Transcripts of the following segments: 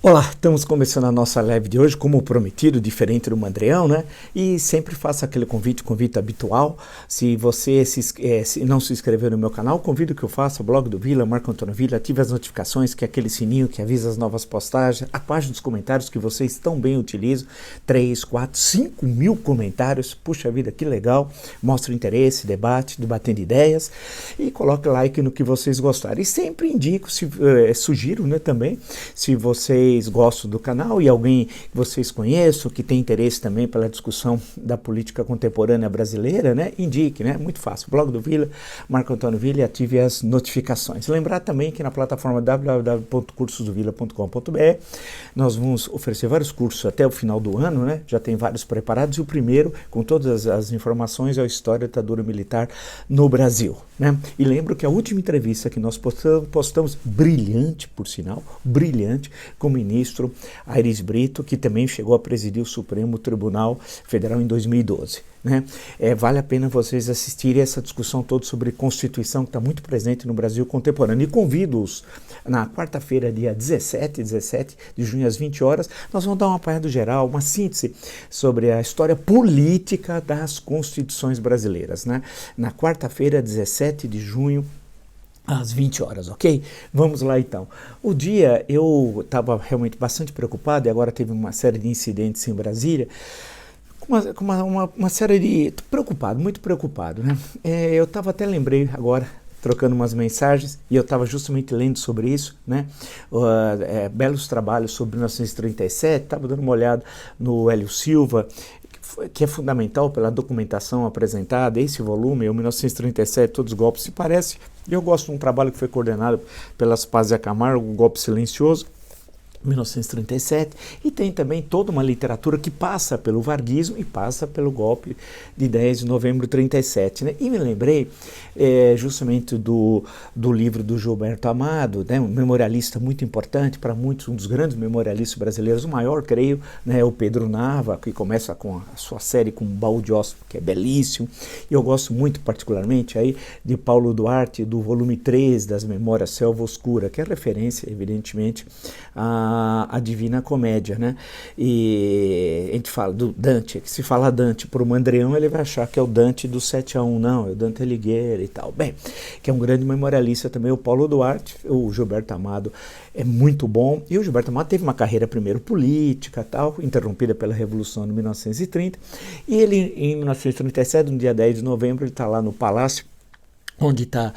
Olá, estamos começando a nossa live de hoje, como prometido, diferente do Mandrião, né? E sempre faço aquele convite habitual. Se você se não se inscreveu no meu canal, convido que eu faça, o blog do Vila, Marco Antônio Vila, ative as notificações, que é aquele sininho que avisa as novas postagens, a página dos comentários que vocês tão bem utilizam, 3, 4, 5 mil comentários, puxa vida, que legal, mostra interesse, debate, debatendo ideias, e coloque like no que vocês gostarem. E sempre indico, sugiro, né, também, se vocês gostam do canal e alguém que vocês conheçam, que tem interesse também pela discussão da política contemporânea brasileira, né, indique, né, muito fácil, blog do Vila, Marco Antônio Vila, e ative as notificações. Lembrar também que na plataforma www.cursosdovila.com.br nós vamos oferecer vários cursos até o final do ano, né, já tem vários preparados, e o primeiro, com todas as informações, é a História da Ditadura Militar no Brasil, né, e lembro que a última entrevista que nós postamos brilhante, por sinal, brilhante, com o ministro Aires Brito, que também chegou a presidir o Supremo Tribunal Federal em 2012. Né? Vale a pena vocês assistirem essa discussão toda sobre Constituição, que está muito presente no Brasil contemporâneo. E convido-os na quarta-feira, dia 17 de junho, às 20 horas, nós vamos dar um apanhado geral, uma síntese sobre a história política das constituições brasileiras. Né? Na quarta-feira, 17 de junho, às 20 horas, ok? Vamos lá então. O dia eu estava realmente bastante preocupado, e agora teve uma série de incidentes em Brasília, com uma série de... preocupado, muito preocupado, né? Eu estava até lembrei agora, trocando umas mensagens, e eu estava justamente lendo sobre isso, né? Belos trabalhos sobre 1937, estava dando uma olhada no Hélio Silva, que é fundamental pela documentação apresentada, esse volume, o 1937, Todos os Golpes se Parecem. Eu gosto de um trabalho que foi coordenado pelas Pazia Camargo, O Golpe Silencioso, 1937, e tem também toda uma literatura que passa pelo varguismo e passa pelo golpe de 10 de novembro de 37, né? E me lembrei justamente do livro do Gilberto Amado, né? Um memorialista muito importante para muitos, um dos grandes memorialistas brasileiros, o maior, creio, né? O Pedro Nava, que começa com a sua série com Baú de Ossos, que é belíssimo, e eu gosto muito particularmente aí de Paulo Duarte, do volume 3 das Memórias Selva Oscura, que é referência, evidentemente, a Divina Comédia, né? E a gente fala do Dante, que se fala Dante para o Mandrião, ele vai achar que é o Dante do 7-1, não, é o Dante Alighieri e tal. Bem, que é um grande memorialista também, o Paulo Duarte, o Gilberto Amado é muito bom, e o Gilberto Amado teve uma carreira primeiro política, tal, interrompida pela Revolução de 1930, e ele, em 1937, no dia 10 de novembro, ele está lá no Palácio, onde está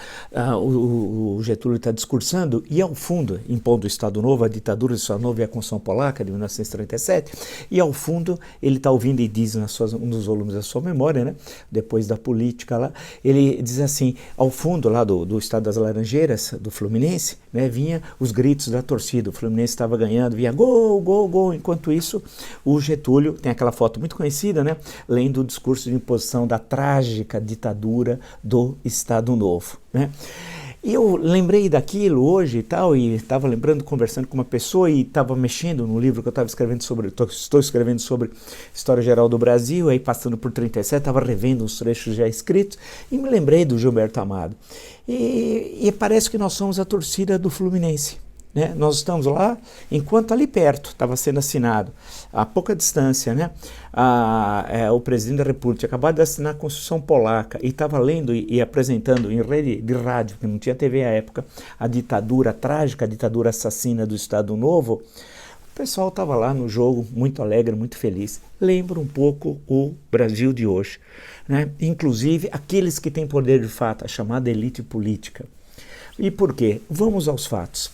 o Getúlio está discursando, e ao fundo, impondo o Estado Novo, a ditadura do Estado Novo e a Constituição Polaca de 1937, e ao fundo ele está ouvindo e diz um dos volumes da sua memória, né, depois da política lá, ele diz assim, ao fundo lá do Estado das Laranjeiras, do Fluminense, né, vinha os gritos da torcida, o Fluminense estava ganhando, vinha gol, gol, gol, enquanto isso o Getúlio, tem aquela foto muito conhecida, né, lendo o discurso de imposição da trágica ditadura do Estado Novo, né? E eu lembrei daquilo hoje e tal, e estava lembrando, conversando com uma pessoa, e estava mexendo no livro que eu estava escrevendo sobre, estou escrevendo sobre História Geral do Brasil, aí passando por 37, estava revendo uns trechos já escritos, e me lembrei do Gilberto Amado. E parece que nós somos a torcida do Fluminense. Né? Nós estamos lá, enquanto ali perto estava sendo assinado, a pouca distância, né? O presidente da República acabou de assinar a Constituição Polaca e estava lendo e apresentando em rede de rádio, que não tinha TV à época, a ditadura, a trágica ditadura assassina do Estado Novo. O pessoal estava lá no jogo, muito alegre, muito feliz. Lembra um pouco o Brasil de hoje, né? Inclusive aqueles que têm poder de fato, a chamada elite política. E por quê? Vamos aos fatos.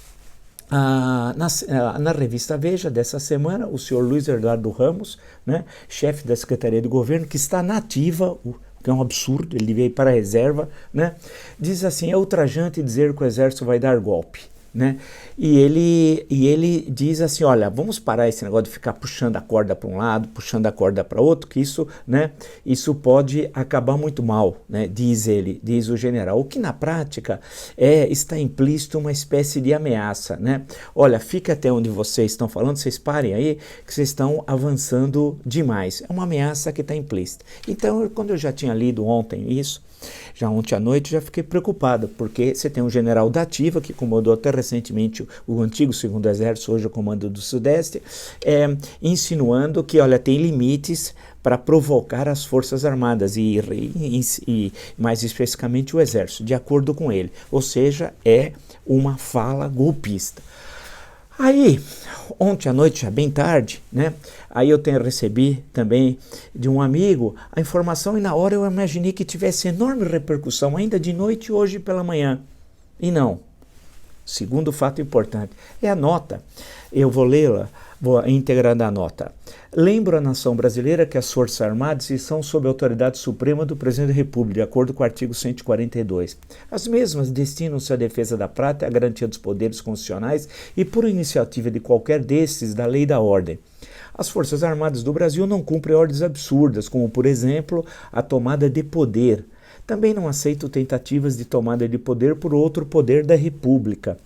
Na revista Veja dessa semana, o senhor Luiz Eduardo Ramos, né, chefe da Secretaria de Governo, que está na ativa, que é um absurdo, ele devia ir para a reserva, né, diz assim, é ultrajante dizer que o exército vai dar golpe. Né? E ele diz assim, olha, vamos parar esse negócio de ficar puxando a corda para um lado, puxando a corda para outro, que isso, né, isso pode acabar muito mal, né, diz ele, diz o general, o que na prática está implícito uma espécie de ameaça, né? Olha, fica até onde vocês estão falando, vocês parem aí, que vocês estão avançando demais, é uma ameaça que está implícita. Então, quando eu já tinha lido ontem isso, já ontem à noite já fiquei preocupado, porque você tem um general da ativa que comandou até recentemente o antigo 2º Exército, hoje o Comando do Sudeste, insinuando que, olha, tem limites para provocar as Forças Armadas e mais especificamente o Exército, de acordo com ele. Ou seja, é uma fala golpista. Aí, ontem à noite, já bem tarde, né? Aí eu recebi também de um amigo a informação e na hora eu imaginei que tivesse enorme repercussão ainda de noite hoje pela manhã. E não. Segundo fato importante é a nota. Eu vou lê-la, vou íntegra da nota. Lembro à nação brasileira que as Forças Armadas estão sob a autoridade suprema do Presidente da República, de acordo com o artigo 142. As mesmas destinam-se à defesa da pátria, à garantia dos poderes constitucionais e, por iniciativa de qualquer destes, da lei e da ordem. As Forças Armadas do Brasil não cumprem ordens absurdas, como, por exemplo, a tomada de poder. Também não aceitam tentativas de tomada de poder por outro poder da República,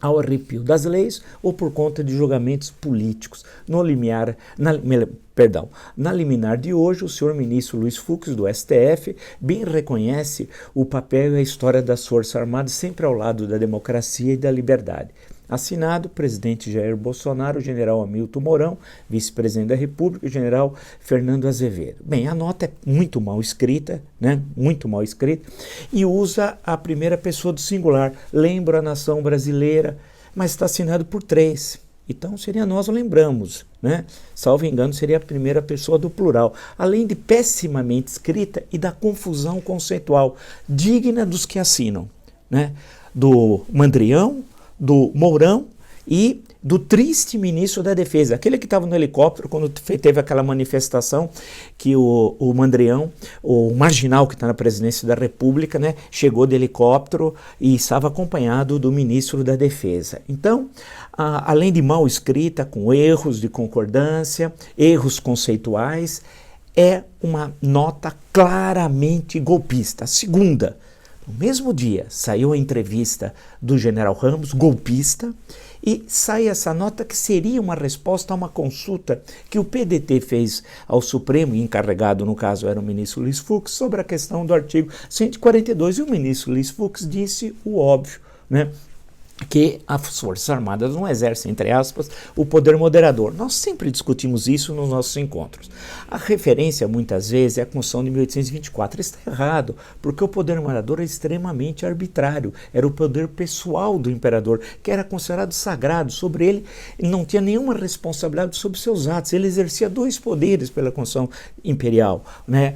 ao arrepio das leis ou por conta de julgamentos políticos. Na liminar de hoje, o senhor ministro Luiz Fux, do STF, bem reconhece o papel e a história das Forças Armadas sempre ao lado da democracia e da liberdade. Assinado, presidente Jair Bolsonaro, general Hamilton Mourão, vice-presidente da República, e general Fernando Azevedo. Bem, a nota é muito mal escrita, né? Muito mal escrita, e usa a primeira pessoa do singular. Lembro a nação brasileira, mas está assinado por 3. Então, seria nós lembramos, né? Salvo engano, seria a primeira pessoa do plural. Além de pessimamente escrita e da confusão conceitual, digna dos que assinam, né? Do Mandrião, do Mourão e do triste ministro da Defesa, aquele que estava no helicóptero quando teve aquela manifestação que o Mandrião, o marginal que está na presidência da República, né, chegou de helicóptero e estava acompanhado do ministro da Defesa. Então, além de mal escrita, com erros de concordância, erros conceituais, é uma nota claramente golpista. Segunda, no mesmo dia, saiu a entrevista do general Ramos, golpista, e sai essa nota que seria uma resposta a uma consulta que o PDT fez ao Supremo, e encarregado, no caso, era o ministro Luiz Fux, sobre a questão do artigo 142, e o ministro Luiz Fux disse o óbvio, né? Que as Forças Armadas não exercem, entre aspas, o poder moderador. Nós sempre discutimos isso nos nossos encontros. A referência, muitas vezes, é a Constituição de 1824. Isso está errado, porque o poder moderador é extremamente arbitrário. Era o poder pessoal do imperador, que era considerado sagrado. Sobre ele não tinha nenhuma responsabilidade sobre seus atos. Ele exercia 2 poderes pela Constituição imperial, né?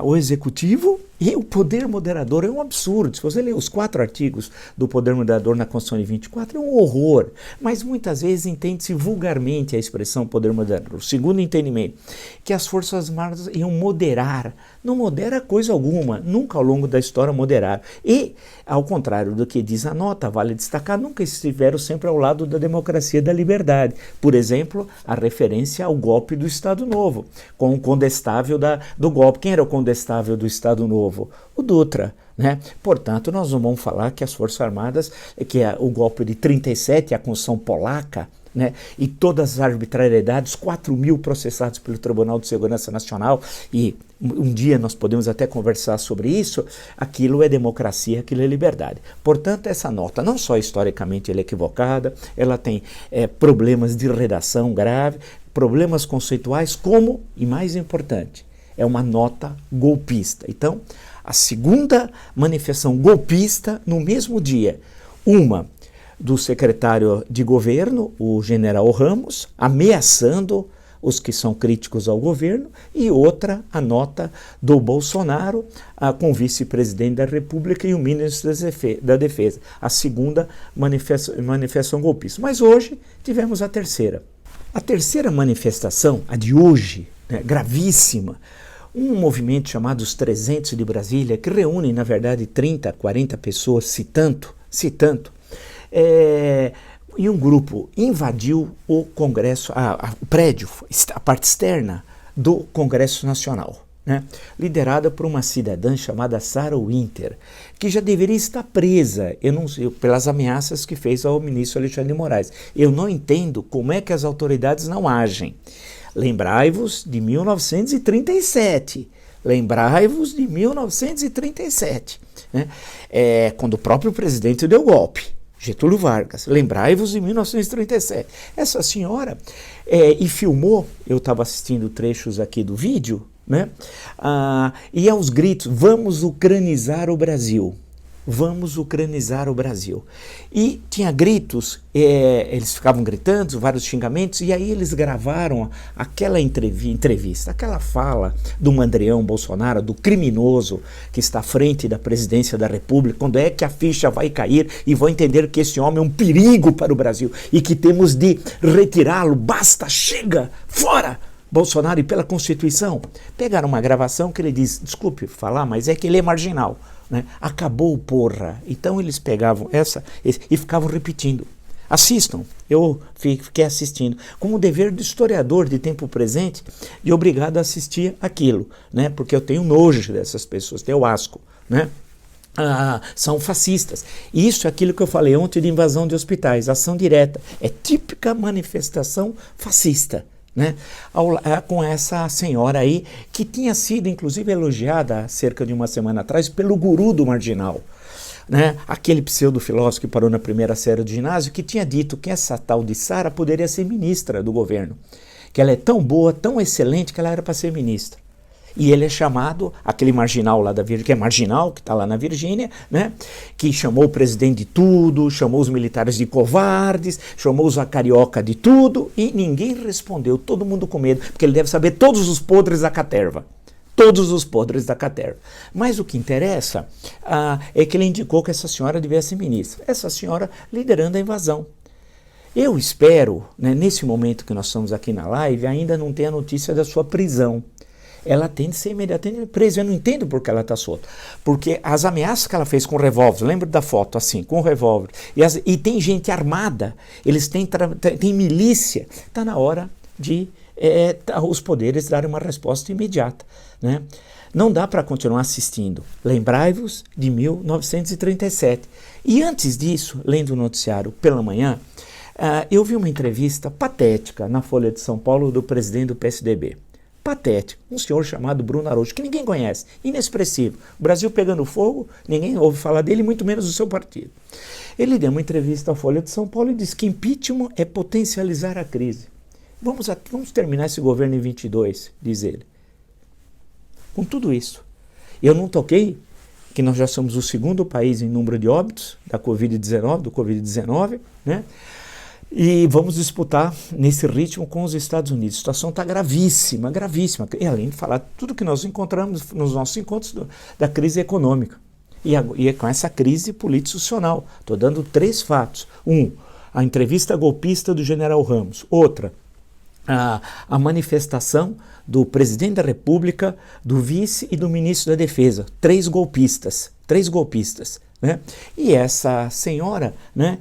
O executivo e o poder moderador. É um absurdo. Se você ler os 4 artigos do poder moderador na Constituição de 24, é um horror. Mas muitas vezes entende-se vulgarmente a expressão poder moderador. O segundo entendimento, que as Forças Armadas iam moderar. Não modera coisa alguma, nunca ao longo da história moderaram. E, ao contrário do que diz a nota, vale destacar, nunca estiveram sempre ao lado da democracia e da liberdade. Por exemplo, a referência ao golpe do Estado Novo, com o condestável do golpe. Quem era o condestável do Estado Novo? O Dutra. Né? Portanto, nós não vamos falar que as Forças Armadas, que é o golpe de 37, a Constituição Polaca, né? E todas as arbitrariedades, 4.000 processados pelo Tribunal de Segurança Nacional, e um dia nós podemos até conversar sobre isso, aquilo é democracia, aquilo é liberdade. Portanto, essa nota, não só historicamente ela é equivocada, ela tem problemas de redação grave, problemas conceituais, como, e mais importante, é uma nota golpista. Então, a segunda manifestação golpista no mesmo dia, uma do secretário de governo, o general Ramos, ameaçando os que são críticos ao governo, e outra, a nota do Bolsonaro com o vice-presidente da República e o ministro da Defesa. A segunda manifestação golpista. Mas hoje tivemos a terceira. A terceira manifestação, a de hoje, né, gravíssima, um movimento chamado Os 300 de Brasília, que reúne, na verdade, 30, 40 pessoas, se tanto, e um grupo invadiu o Congresso, o prédio, a parte externa do Congresso Nacional, né, liderada por uma cidadã chamada Sarah Winter, que já deveria estar presa, eu não sei, pelas ameaças que fez ao ministro Alexandre de Moraes. Eu não entendo como é que as autoridades não agem. Lembrai-vos de 1937. Lembrai-vos de 1937, né? Quando o próprio presidente deu golpe. Getúlio Vargas, lembrai-vos de 1937. Essa senhora e filmou, eu estava assistindo trechos aqui do vídeo, né? E aos gritos, vamos ucranizar o Brasil. Vamos ucranizar o Brasil. E tinha gritos, eles ficavam gritando, vários xingamentos, e aí eles gravaram aquela entrevista, aquela fala do Mandrião Bolsonaro, do criminoso que está à frente da presidência da República, quando é que a ficha vai cair e vão entender que esse homem é um perigo para o Brasil e que temos de retirá-lo, basta, chega, fora! Bolsonaro, e pela Constituição, pegaram uma gravação que ele diz, desculpe falar, mas é que ele é marginal, né? Acabou, porra. Então eles pegavam e ficavam repetindo. Assistam, eu fiquei assistindo, como dever do historiador de tempo presente e obrigado a assistir aquilo, né? Porque eu tenho nojo dessas pessoas, tenho asco, né? São fascistas. Isso é aquilo que eu falei ontem de invasão de hospitais, ação direta, é típica manifestação fascista. Né? Com essa senhora aí, que tinha sido inclusive elogiada há cerca de uma semana atrás pelo guru do marginal, né? Aquele pseudo-filósofo que parou na primeira série do ginásio, que tinha dito que essa tal de Sara poderia ser ministra do governo, que ela é tão boa, tão excelente, que ela era para ser ministra. E ele é chamado, aquele marginal lá da Virgínia, que é marginal, que está lá na Virgínia, né? Que chamou o presidente de tudo, chamou os militares de covardes, chamou os carioca de tudo, e ninguém respondeu, todo mundo com medo, porque ele deve saber todos os podres da caterva. Todos os podres da caterva. Mas o que interessa é que ele indicou que essa senhora devia ser ministra. Essa senhora liderando a invasão. Eu espero, né, nesse momento que nós estamos aqui na live, ainda não ter a notícia da sua prisão. Ela tem de ser imediatamente presa. Eu não entendo por que ela está solta. Porque as ameaças que ela fez com revólver, lembra da foto assim, com revólver, e tem gente armada, eles têm milícia, está na hora de os poderes darem uma resposta imediata, né? Não dá para continuar assistindo. Lembrai-vos de 1937. E antes disso, lendo o noticiário pela manhã, eu vi uma entrevista patética na Folha de São Paulo do presidente do PSDB. Patético, um senhor chamado Bruno Araújo, que ninguém conhece, inexpressivo. O Brasil pegando fogo, ninguém ouve falar dele, muito menos do seu partido. Ele deu uma entrevista à Folha de São Paulo e disse que impeachment é potencializar a crise. Vamos terminar esse governo em 22, diz ele. Com tudo isso, eu não toquei que nós já somos o segundo país em número de óbitos da Covid-19, né? E vamos disputar nesse ritmo com os Estados Unidos. A situação está gravíssima, gravíssima. E além de falar tudo que nós encontramos nos nossos encontros da crise econômica. E com essa crise político-institucional. Estou dando 3 fatos. A entrevista golpista do general Ramos. Outra, a manifestação do presidente da República, do vice e do ministro da Defesa. 3 golpistas. Né? E essa senhora, né,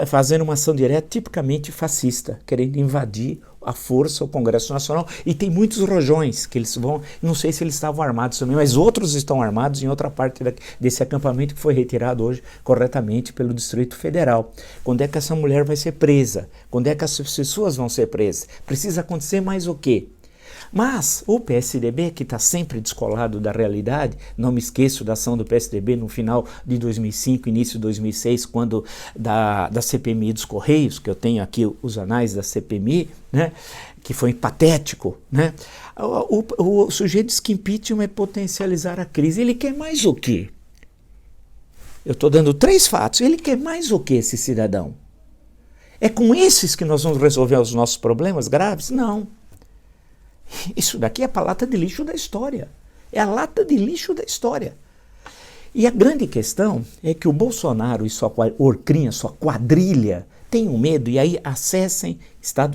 fazendo uma ação direta tipicamente fascista, querendo invadir à força o Congresso Nacional. E tem muitos rojões que eles vão, não sei se eles estavam armados também, mas outros estão armados em outra parte desse acampamento que foi retirado hoje corretamente pelo Distrito Federal. Quando é que essa mulher vai ser presa? Quando é que as pessoas vão ser presas? Precisa acontecer mais o quê? Mas o PSDB, que está sempre descolado da realidade, não me esqueço da ação do PSDB no final de 2005, início de 2006, quando da CPMI dos Correios, que eu tenho aqui os anais da CPMI, né, que foi patético, né? O sujeito diz que impeachment é potencializar a crise. Ele quer mais o quê? Eu estou dando 3 fatos. Ele quer mais o quê, esse cidadão? É com esses que nós vamos resolver os nossos problemas graves? Não. Isso daqui é a lata de lixo da história. É a lata de lixo da história. E a grande questão é que o Bolsonaro e sua orcrinha, sua quadrilha, tenham medo, e aí acessem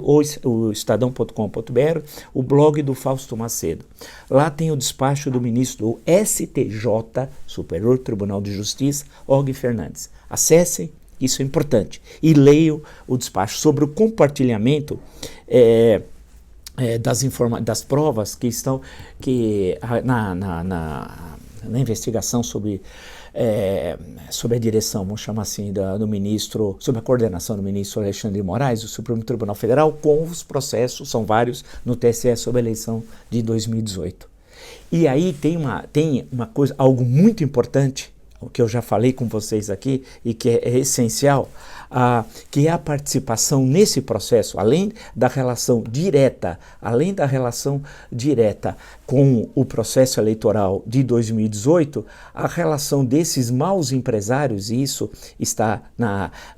o estadão.com.br, o blog do Fausto Macedo. Lá tem o despacho do ministro do STJ, Superior Tribunal de Justiça, Og Fernandes. Acessem, isso é importante. E leiam o despacho sobre o compartilhamento das provas que estão na investigação sobre a direção, vamos chamar assim, do ministro, sob a coordenação do ministro Alexandre de Moraes, do Supremo Tribunal Federal, com os processos, são vários, no TSE sobre a eleição de 2018. E aí tem uma coisa, algo muito importante o que eu já falei com vocês aqui e que é essencial, que é a participação nesse processo, além da relação direta com o processo eleitoral de 2018, a relação desses maus empresários, e isso está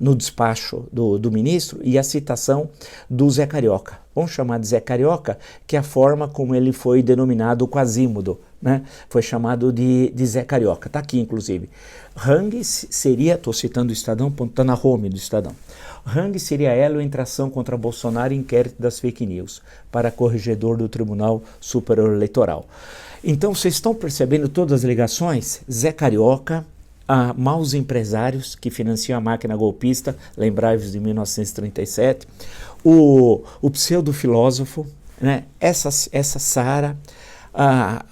no despacho do ministro, e a citação do Zé Carioca. Vamos chamar de Zé Carioca, que é a forma como ele foi denominado o Quasímodo, né? Foi chamado de Zé Carioca, está aqui inclusive. Hang seria, estou citando o Estadão, está na home do Estadão. Hang seria elo entre ação contra Bolsonaro e inquérito das fake news para corregedor do Tribunal Superior Eleitoral. Então vocês estão percebendo todas as ligações? Zé Carioca, maus empresários que financiam a máquina golpista, lembrai-vos de 1937, o pseudo-filósofo, né? essa Sara,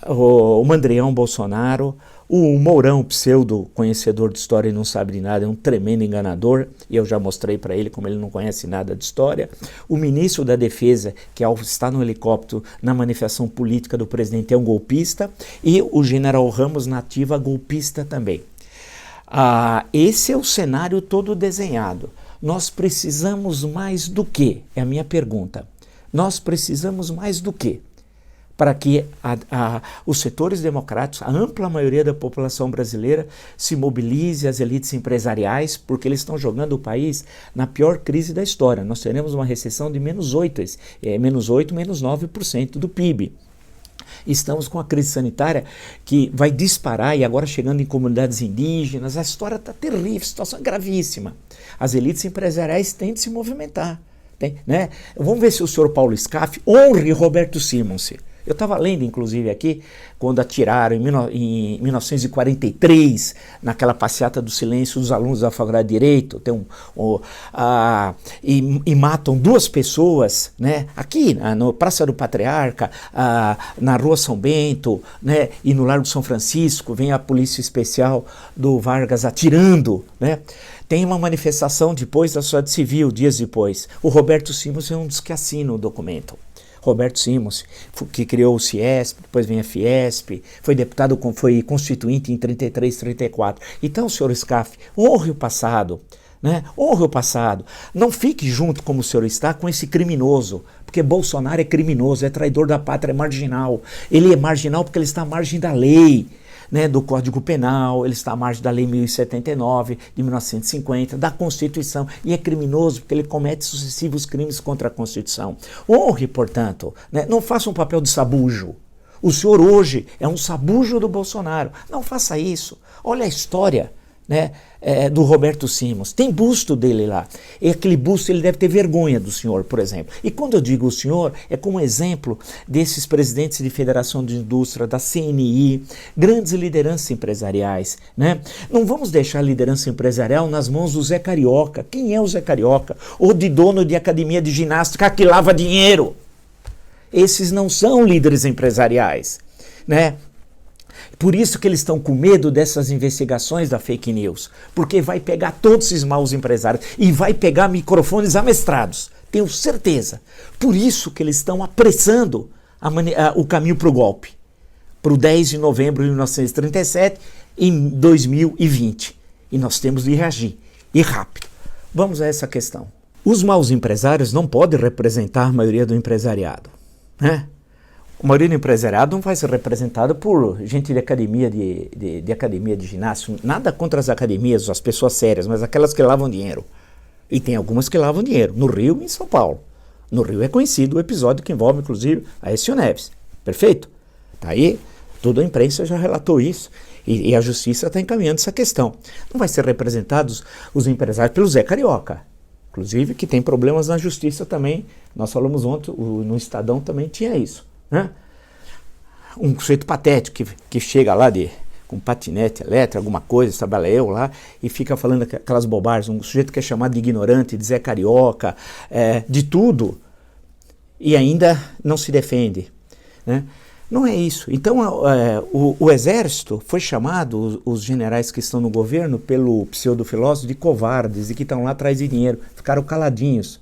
o Mandrião Bolsonaro, o Mourão, pseudo-conhecedor de história e não sabe de nada, é um tremendo enganador, e eu já mostrei para ele como ele não conhece nada de história. O ministro da Defesa, que ao estar no helicóptero na manifestação política do presidente é um golpista, e o general Ramos na ativa golpista também. Esse é o cenário todo desenhado. Nós precisamos mais do quê? É a minha pergunta. Nós precisamos mais do quê? Para que os setores democráticos, a ampla maioria da população brasileira, se mobilize, as elites empresariais, porque eles estão jogando o país na pior crise da história. Nós teremos uma recessão de -8%, -9% do PIB. Estamos com a crise sanitária que vai disparar e agora chegando em comunidades indígenas. A história está terrível, a situação é gravíssima. As elites empresariais têm de se movimentar. Né? Vamos ver se o senhor Paulo Scaff honre Roberto Simons. Eu estava lendo, inclusive, aqui, quando atiraram em 1943, naquela passeata do silêncio dos alunos da Faculdade de Direito, e matam 2 pessoas, né, aqui na Praça do Patriarca, na Rua São Bento, né, e no Largo São Francisco, vem a Polícia Especial do Vargas atirando, né. Tem uma manifestação depois da sociedade civil, dias depois. O Roberto Simons é um dos que assina o documento. Roberto Simons, que criou o Ciesp, depois vem a Fiesp, foi deputado, foi constituinte em 33, 34. Então, senhor Scaff, honre o passado, né? Honre o passado. Não fique junto, como o senhor está, com esse criminoso, porque Bolsonaro é criminoso, é traidor da pátria, é marginal. Ele é marginal porque ele está à margem da lei, né, do Código Penal, ele está à margem da Lei 1079, de 1950, da Constituição, e é criminoso porque ele comete sucessivos crimes contra a Constituição. Honre, portanto, né, não faça um papel de sabujo. O senhor hoje é um sabujo do Bolsonaro. Não faça isso. Olha a história, né, do Roberto Simons. Tem busto dele lá. E aquele busto, ele deve ter vergonha do senhor, por exemplo. E quando eu digo o senhor, é como exemplo desses presidentes de Federação de Indústria, da CNI, grandes lideranças empresariais, né? Não vamos deixar a liderança empresarial nas mãos do Zé Carioca. Quem é o Zé Carioca? Ou de dono de academia de ginástica que lava dinheiro. Esses não são líderes empresariais, né? Por isso que eles estão com medo dessas investigações da fake news, porque vai pegar todos esses maus empresários e vai pegar microfones amestrados, tenho certeza. Por isso que eles estão apressando o caminho para o golpe, para o 10 de novembro de 1937, em 2020. E nós temos de reagir, e rápido. Vamos a essa questão. Os maus empresários não podem representar a maioria do empresariado, né? A maioria do empresariado não vai ser representada por gente de academia de academia de ginásio. Nada contra as academias, as pessoas sérias, mas aquelas que lavam dinheiro. E tem algumas que lavam dinheiro, no Rio e em São Paulo. No Rio é conhecido o episódio que envolve, inclusive, a Aécio Neves. Perfeito? Tá aí, toda a imprensa já relatou isso. E a justiça está encaminhando essa questão. Não vai ser representados os empresários pelo Zé Carioca. Inclusive, que tem problemas na justiça também. Nós falamos ontem, no Estadão também tinha isso. Né? Um sujeito patético que chega lá com patinete elétrico, alguma coisa, trabalha lá, e fica falando aquelas bobagens. Um sujeito que é chamado de ignorante, de Zé Carioca, de tudo, e ainda não se defende. Né? Não é isso. Então, o Exército foi chamado, os generais que estão no governo, pelo pseudo-filósofo de covardes e que estão lá atrás de dinheiro. Ficaram caladinhos.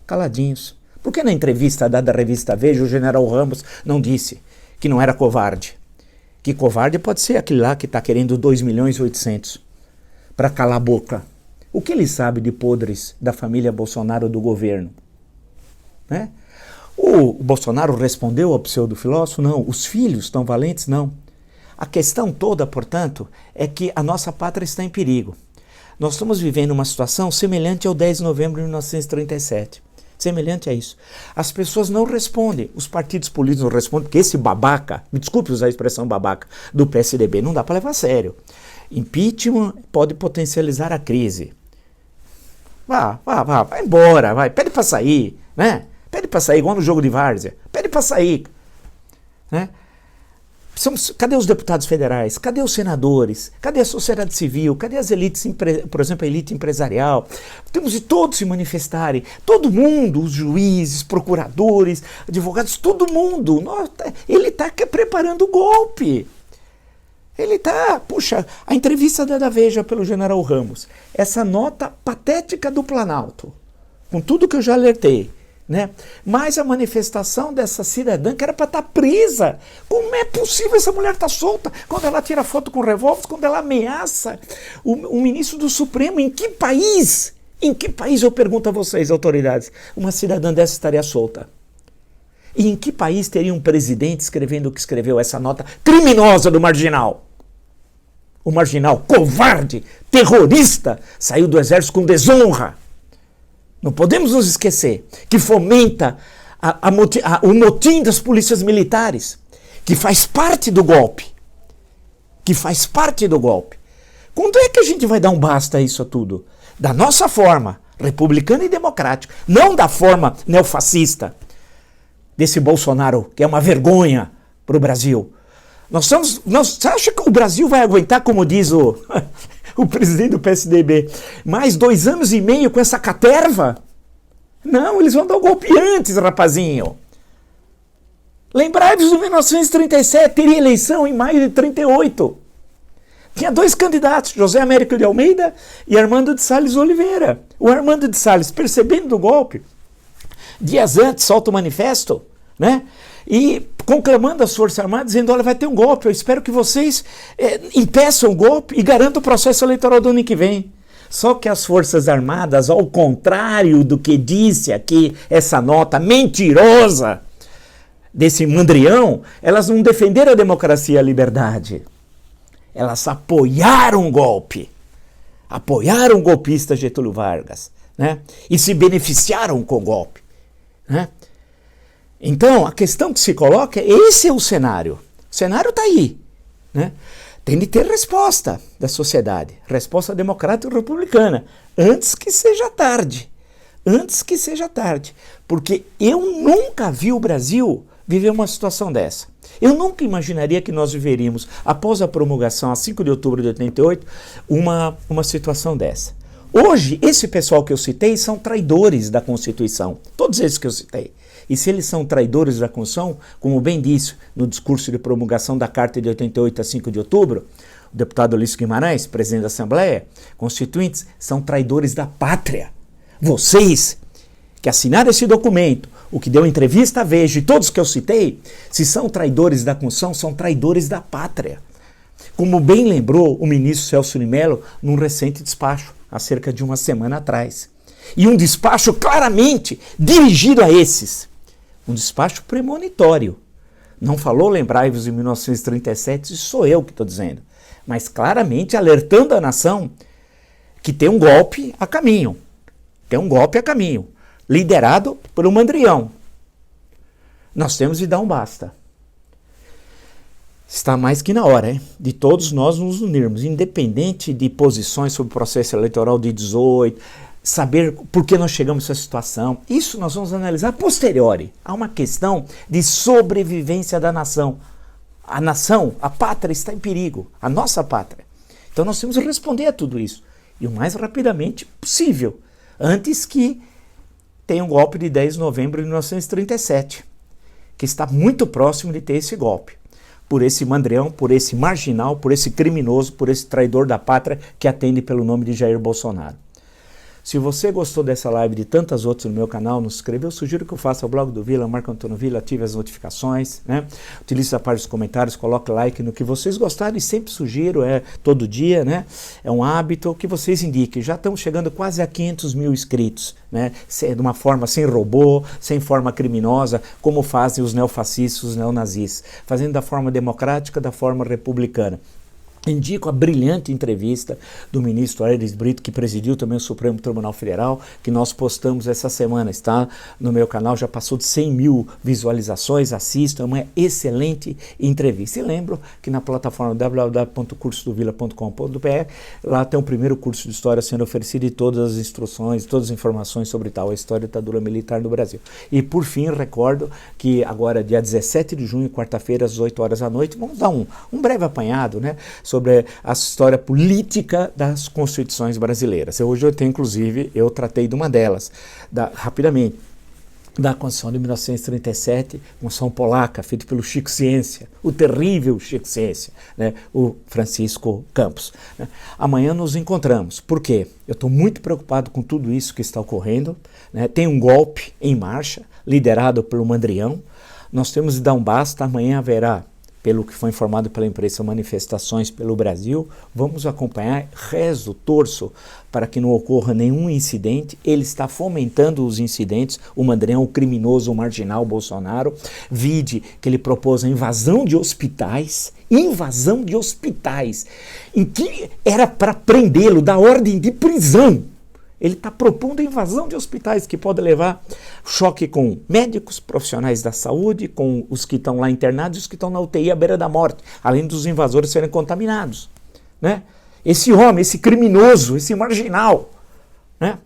Caladinhos. Por que na entrevista dada à revista Veja, o general Ramos não disse que não era covarde? Que covarde pode ser aquele lá que está querendo 2.800.000 para calar a boca. O que ele sabe de podres da família Bolsonaro do governo? Né? O Bolsonaro respondeu ao pseudo-filósofo? Não. Os filhos estão valentes? Não. A questão toda, portanto, é que a nossa pátria está em perigo. Nós estamos vivendo uma situação semelhante ao 10 de novembro de 1937. Semelhante a isso. As pessoas não respondem, os partidos políticos não respondem, porque esse babaca, me desculpe usar a expressão babaca, do PSDB, não dá para levar a sério. Impeachment pode potencializar a crise. Vai embora, vai, pede para sair, né? Pede para sair, igual no jogo de várzea, pede para sair, né? Cadê os deputados federais? Cadê os senadores? Cadê a sociedade civil? Cadê as elites, por exemplo, a elite empresarial? Temos de todos se manifestarem. Todo mundo, os juízes, procuradores, advogados, todo mundo. Ele está preparando o golpe. Ele está, puxa, a entrevista da Veja pelo general Ramos, essa nota patética do Planalto, com tudo que eu já alertei. Né? Mas a manifestação dessa cidadã que era para estar presa. Como é possível essa mulher estar solta? Quando ela tira foto com revólver, quando ela ameaça o ministro do Supremo, em que país? Em que país, eu pergunto a vocês, autoridades, uma cidadã dessa estaria solta? E em que país teria um presidente escrevendo o que escreveu, essa nota criminosa do Marginal? O Marginal, covarde, terrorista, saiu do exército com desonra. Não podemos nos esquecer que fomenta o motim das polícias militares, que faz parte do golpe. Que faz parte do golpe. Quando é que a gente vai dar um basta a isso tudo? Da nossa forma, republicana e democrática, não da forma neofascista desse Bolsonaro, que é uma vergonha para o Brasil. Você acha que o Brasil vai aguentar, como diz o presidente do PSDB, mais 2 anos e meio com essa caterva? Não, eles vão dar o golpe antes, rapazinho. Lembrai-vos de 1937, teria eleição em maio de 38. Tinha 2 candidatos, José Américo de Almeida e Armando de Salles Oliveira. O Armando de Salles, percebendo do golpe, dias antes solta o manifesto, né? E conclamando as Forças Armadas, dizendo, olha, vai ter um golpe, eu espero que vocês impeçam o golpe e garantam o processo eleitoral do ano que vem. Só que as Forças Armadas, ao contrário do que disse aqui essa nota mentirosa desse mandrião, elas não defenderam a democracia e a liberdade. Elas apoiaram o golpe. Apoiaram o golpista Getúlio Vargas, né? E se beneficiaram com o golpe, né? Então, a questão que se coloca é, esse é o cenário. O cenário está aí, né? Tem de ter resposta da sociedade, resposta democrática e republicana, antes que seja tarde. Antes que seja tarde. Porque eu nunca vi o Brasil viver uma situação dessa. Eu nunca imaginaria que nós viveríamos, após a promulgação, a 5 de outubro de 88, uma situação dessa. Hoje, esse pessoal que eu citei são traidores da Constituição. Todos esses que eu citei. E se eles são traidores da Constituição, como bem disse no discurso de promulgação da Carta de 88 a 5 de outubro, o deputado Ulisses Guimarães, presidente da Assembleia, constituintes, são traidores da pátria. Vocês que assinaram esse documento, o que deu entrevista à Veja e todos que eu citei, se são traidores da Constituição, são traidores da pátria. Como bem lembrou o ministro Celso de Mello num recente despacho, há cerca de uma semana atrás. E um despacho claramente dirigido a esses. Um despacho premonitório. Não falou, lembrai-vos, em 1937, isso sou eu que estou dizendo. Mas claramente alertando a nação que tem um golpe a caminho. Tem um golpe a caminho. Liderado por um mandrião. Nós temos de dar um basta. Está mais que na hora, hein, de todos nós nos unirmos, independente de posições sobre o processo eleitoral de 18, saber por que nós chegamos a essa situação. Isso nós vamos analisar a posteriori. Há uma questão de sobrevivência da nação. A nação, a pátria está em perigo, a nossa pátria. Então nós temos que responder a tudo isso, e o mais rapidamente possível, antes que tenha um golpe de 10 de novembro de 1937, que está muito próximo de ter esse golpe. Por esse mandrião, por esse marginal, por esse criminoso, por esse traidor da pátria que atende pelo nome de Jair Bolsonaro. Se você gostou dessa live e de tantas outras no meu canal, nos inscreva, eu sugiro que eu faça o blog do Vila, Marco Antônio Vila, ative as notificações, né? Utilize a parte dos comentários, coloque like no que vocês gostarem, sempre sugiro, todo dia, né? É um hábito que vocês indiquem. Já estamos chegando quase a 500 mil inscritos, né? De uma forma sem robô, sem forma criminosa, como fazem os neofascistas, os neonazis, fazendo da forma democrática, da forma republicana. Indico a brilhante entrevista do ministro Aires Brito, que presidiu também o Supremo Tribunal Federal, que nós postamos essa semana, está no meu canal, já passou de 100 mil visualizações, assistam, é uma excelente entrevista. E lembro que na plataforma www.cursodovila.com.br, lá tem o primeiro curso de História sendo oferecido e todas as instruções, todas as informações sobre tal, a história da ditadura militar no Brasil. E por fim, recordo que agora, dia 17 de junho, quarta-feira, às 8 horas da noite, vamos dar um breve apanhado, né, sobre a história política das constituições brasileiras. Hoje eu tenho, inclusive, eu tratei de uma delas, rapidamente, da Constituição de 1937, Constituição polaca, feita pelo Chico Ciência, o terrível Chico Ciência, né, o Francisco Campos. Né. Amanhã nos encontramos. Por quê? Eu estou muito preocupado com tudo isso que está ocorrendo. Né. Tem um golpe em marcha, liderado pelo Mandrião. Nós temos de dar um basta. Amanhã haverá, pelo que foi informado pela imprensa, manifestações pelo Brasil. Vamos acompanhar, rezo, torço para que não ocorra nenhum incidente. Ele está fomentando os incidentes, o Mandrião, o criminoso, o marginal Bolsonaro. Vide que ele propôs a invasão de hospitais, em que era para prendê-lo, da ordem de prisão. Ele está propondo a invasão de hospitais, que pode levar choque com médicos, profissionais da saúde, com os que estão lá internados e os que estão na UTI à beira da morte, além dos invasores serem contaminados. Né? Esse homem, esse criminoso, esse marginal, né?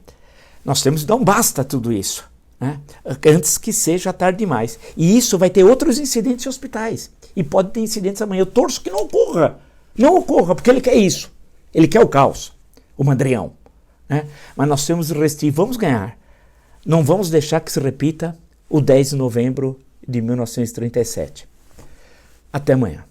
Nós temos que dar um basta a tudo isso, né? Antes que seja tarde demais. E isso vai ter outros incidentes em hospitais. E pode ter incidentes amanhã. Eu torço que não ocorra. Não ocorra, porque ele quer isso. Ele quer o caos, o Mandrião. Né? Mas nós temos de resistir, vamos ganhar. Não vamos deixar que se repita o 10 de novembro de 1937. Até amanhã.